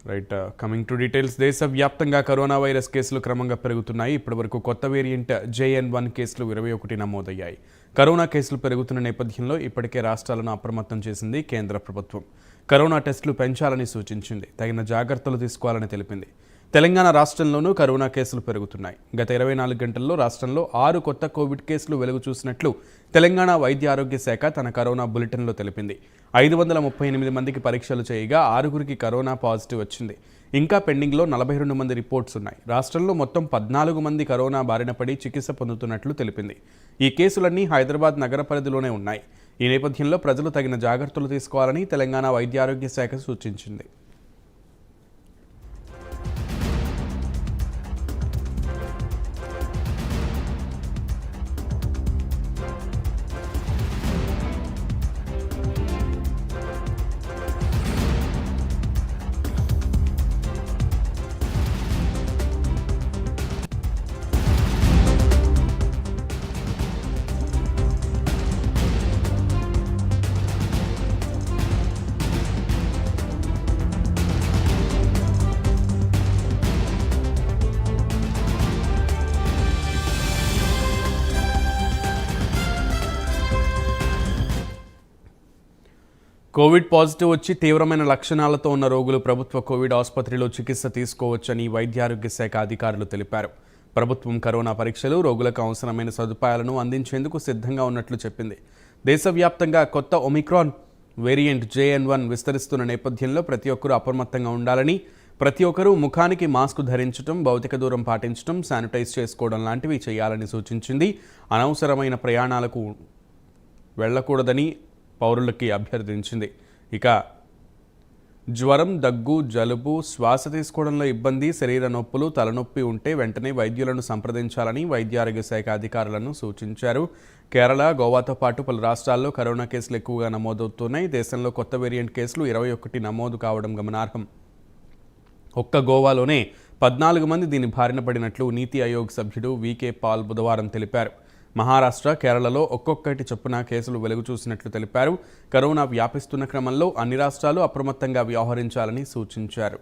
Right coming to details. దేశవ్యాప్తంగా corona virus కేసులు క్రమంగా పెరుగుతున్నాయి. ఇప్పటివరకు కొత్త వేరియంట్ JN1 కేసులు 21 నమోదయ్యాయి. కరోనా కేసులు పెరుగుతున్న నేపథ్యంలో ఇప్పటికే రాష్ట్రాలను అప్రమత్తం చేసింది కేంద్ర ప్రభుత్వం. కరోనా టెస్టులు పెంచాలని సూచించింది. తగిన జాగ్రత్తలు తీసుకోవాలని తెలిపింది. తెలంగాణ రాష్ట్రంలోనూ కరోనా కేసులు పెరుగుతున్నాయి. గత 24 గంటల్లో రాష్ట్రంలో 6 కొత్త కోవిడ్ కేసులు వెలుగు చూసినట్లు తెలంగాణ వైద్య ఆరోగ్య శాఖ తన కరోనా బులెటిన్లో తెలిపింది. 538 మందికి పరీక్షలు చేయగా 6గురికి కరోనా పాజిటివ్ వచ్చింది. ఇంకా పెండింగ్లో 42 మంది రిపోర్ట్స్ ఉన్నాయి. రాష్ట్రంలో మొత్తం 14 మంది కరోనా బారిన పడి చికిత్స పొందుతున్నట్లు తెలిపింది. ఈ కేసులన్నీ హైదరాబాద్ నగర పరిధిలోనే ఉన్నాయి. ఈ నేపథ్యంలో ప్రజలు తగిన జాగ్రత్తలు తీసుకోవాలని తెలంగాణ వైద్య ఆరోగ్య శాఖ సూచించింది. కోవిడ్ పాజిటివ్ వచ్చి తీవ్రమైన లక్షణాలతో ఉన్న రోగులు ప్రభుత్వ కోవిడ్ ఆసుపత్రిలో చికిత్స తీసుకోవచ్చని వైద్యారోగ్య శాఖ అధికారులు తెలిపారు. ప్రభుత్వం కరోనా పరీక్షలు, రోగులకు అవసరమైన సదుపాయాలను అందించేందుకు సిద్ధంగా ఉన్నట్లు చెప్పింది. దేశవ్యాప్తంగా కొత్త ఒమిక్రాన్ వేరియంట్ JN1 విస్తరిస్తున్న నేపథ్యంలో ప్రతి ఒక్కరూ అప్రమత్తంగా ఉండాలని, ప్రతి ఒక్కరూ ముఖానికి మాస్క్ ధరించడం, భౌతిక దూరం పాటించడం, శానిటైజ్ చేసుకోవడం లాంటివి చేయాలని సూచించింది. అనవసరమైన ప్రయాణాలకు వెళ్లకూడదని పౌరులకి అభ్యర్థించింది. ఇక జ్వరం, దగ్గు, జలుబు, శ్వాస తీసుకోవడంలో ఇబ్బంది, శరీర నొప్పులు, తలనొప్పి ఉంటే వెంటనే వైద్యులను సంప్రదించాలని వైద్యారోగ్య శాఖ అధికారులను సూచించారు. కేరళ, గోవాతో పాటు పలు రాష్ట్రాల్లో కరోనా కేసులు ఎక్కువగా నమోదవుతున్నాయి. దేశంలో కొత్త వేరియంట్ కేసులు 21 నమోదు కావడం గమనార్హం. ఒక్క గోవాలోనే 14 మంది దీని బారిన పడినట్లు నీతి ఆయోగ్ సభ్యుడు VK పాల్ బుధవారం తెలిపారు. మహారాష్ట్ర, కేరళలో ఒక్కొక్కటి చొప్పున కేసులు వెలుగు చూసినట్లు తెలిపారు. కరోనా వ్యాపిస్తున్న క్రమంలో అన్ని రాష్ట్రాలు అప్రమత్తంగా వ్యవహరించాలని సూచించారు.